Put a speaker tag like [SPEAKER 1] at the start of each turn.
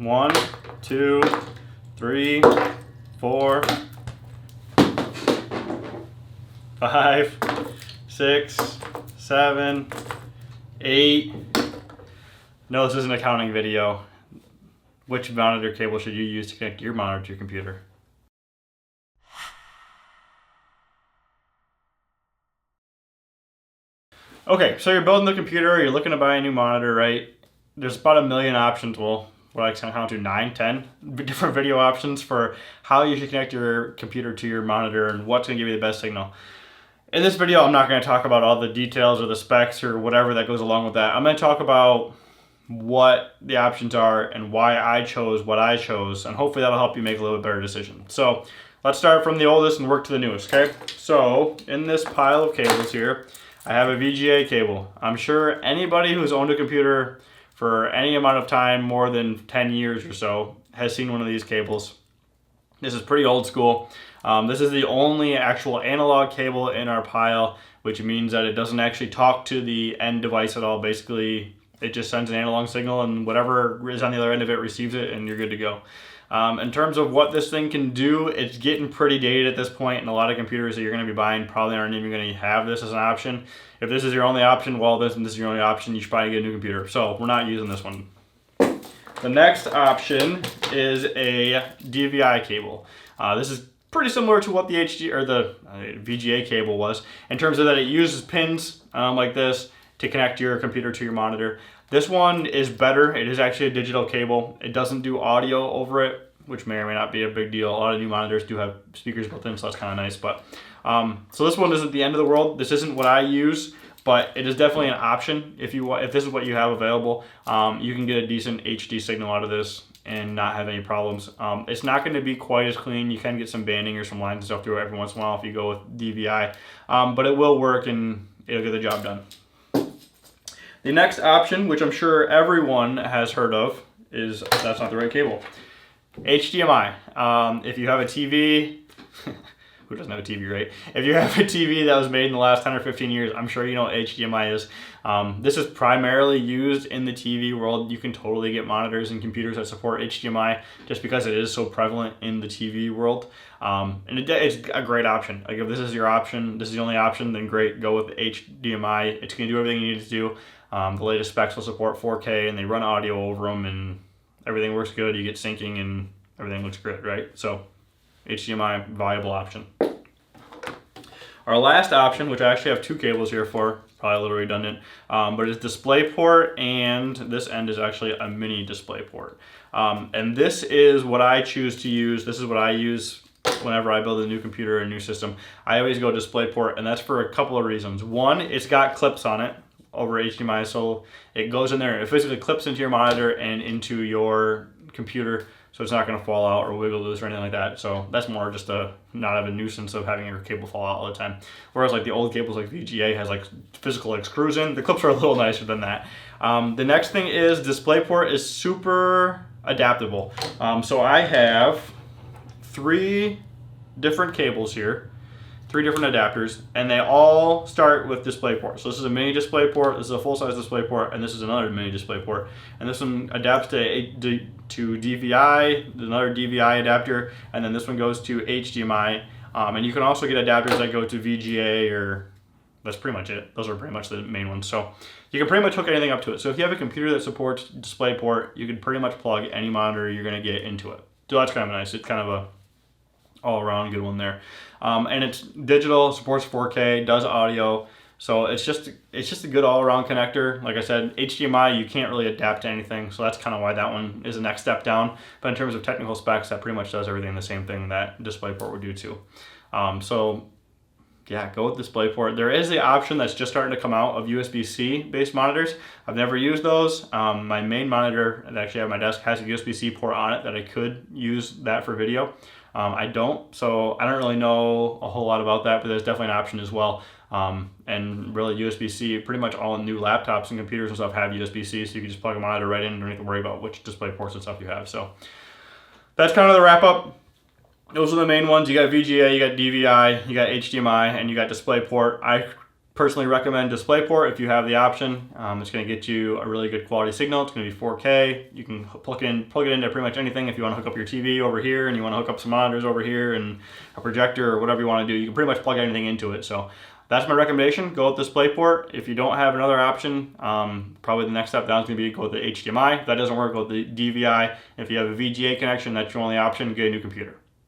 [SPEAKER 1] 1, 2, 3, 4, 5, 6, 7, 8. No, this isn't a counting video. Which monitor cable should you use to connect your monitor to your computer? Okay, so you're building the computer, you're looking to buy a new monitor, right? There's about 1 million options, well, what I can count to 9, 10 different video options for how you should connect your computer to your monitor and what's going to give you the best signal. In this video, I'm not going to talk about all the details or the specs or whatever that goes along with that. I'm going to talk about what the options are and why I chose what I chose, and hopefully that'll help you make a little bit better decision. So let's start from the oldest and work to the newest, okay? So in this pile of cables here, I have a VGA cable. I'm sure anybody who's owned a computer for any amount of time, more than 10 years or so, has seen one of these cables. This is pretty old school. This is the only actual analog cable in our pile, which means that it doesn't actually talk to the end device at all. Basically, it just sends an analog signal and whatever is on the other end of it receives it and you're good to go. In terms of what this thing can do, it's getting pretty dated at this point, and a lot of computers that you're going to be buying probably aren't even going to have this as an option. If this is your only option, well, this is your only option, you should probably get a new computer. So we're not using this one. The next option is a DVI cable. This is pretty similar to what the VGA cable was, in terms of that it uses pins like this to connect your computer to your monitor. This one is better. It is actually a digital cable. It doesn't do audio over it, which may or may not be a big deal. A lot of new monitors do have speakers built in, so that's kind of nice. But so this one isn't the end of the world. This isn't what I use, but it is definitely an option. If this is what you have available, you can get a decent HD signal out of this and not have any problems. It's not going to be quite as clean. You can get some banding or some lines and stuff through it every once in a while if you go with DVI, but it will work and it'll get the job done. The next option, which I'm sure everyone has heard of, is that's not the right cable. HDMI. If you have a TV, who doesn't have a TV, right? If you have a TV that was made in the last 10 or 15 years, I'm sure you know what HDMI is. This is primarily used in the TV world. You can totally get monitors and computers that support HDMI just because it is so prevalent in the TV world. And it's a great option. Like if this is your option, this is the only option, then great, go with HDMI. It's going to do everything you need to do. The latest specs will support 4K and they run audio over them and everything works good. You get syncing and everything looks good, right? So HDMI, viable option. Our last option, which I actually have 2 cables here for, probably a little redundant, but it's DisplayPort, and this end is actually a mini DisplayPort. And this is what I choose to use. This is what I use whenever I build a new computer or a new system. I always go DisplayPort, and that's for a couple of reasons. One, it's got clips on it over HDMI, so it goes in there, it physically clips into your monitor and into your computer, so it's not going to fall out or wiggle loose or anything like that. So that's more just to not have a nuisance of having your cable fall out all the time. Whereas like the old cables like VGA has like physical like screws in, the clips are a little nicer than that. The next thing is DisplayPort is super adaptable. So I have 3 different cables here, 3 different adapters, and they all start with DisplayPort. So this is a mini DisplayPort, this is a full-size DisplayPort, and this is another mini DisplayPort. And this one adapts to DVI, another DVI adapter, and then this one goes to HDMI. And you can also get adapters that go to VGA, or that's pretty much it. Those are pretty much the main ones. So you can pretty much hook anything up to it. So if you have a computer that supports DisplayPort, you can pretty much plug any monitor you're going to get into it. So that's kind of nice. It's kind of a all-around good one there. And it's digital, supports 4K, does audio, so it's just a good all-around connector. Like I said, HDMI you can't really adapt to anything, so that's kind of why that one is the next step down. But in terms of technical specs, that pretty much does everything the same thing that DisplayPort would do too. So yeah, go with DisplayPort. There is the option that's just starting to come out of USB-C based monitors. I've never used those. My main monitor that I actually have at my desk has a USB-C port on it that I could use that for video. I don't, so I don't really know a whole lot about that, but there's definitely an option as well. And really USB-C, pretty much all new laptops and computers and stuff have USB-C, so you can just plug a monitor right in and don't have to worry about which display ports and stuff you have. So that's kind of the wrap up. Those are the main ones. You got VGA, you got DVI, you got HDMI, and you got DisplayPort. I Personally recommend DisplayPort if you have the option. It's going to get you a really good quality signal. It's going to be 4K. You can plug it into pretty much anything. If you want to hook up your TV over here and you want to hook up some monitors over here and a projector or whatever you want to do, you can pretty much plug anything into it. So that's my recommendation. Go with DisplayPort. If you don't have another option, probably the next step down is going to be go with the HDMI. If that doesn't work, go with the DVI. If you have a VGA connection, that's your only option. Get a new computer.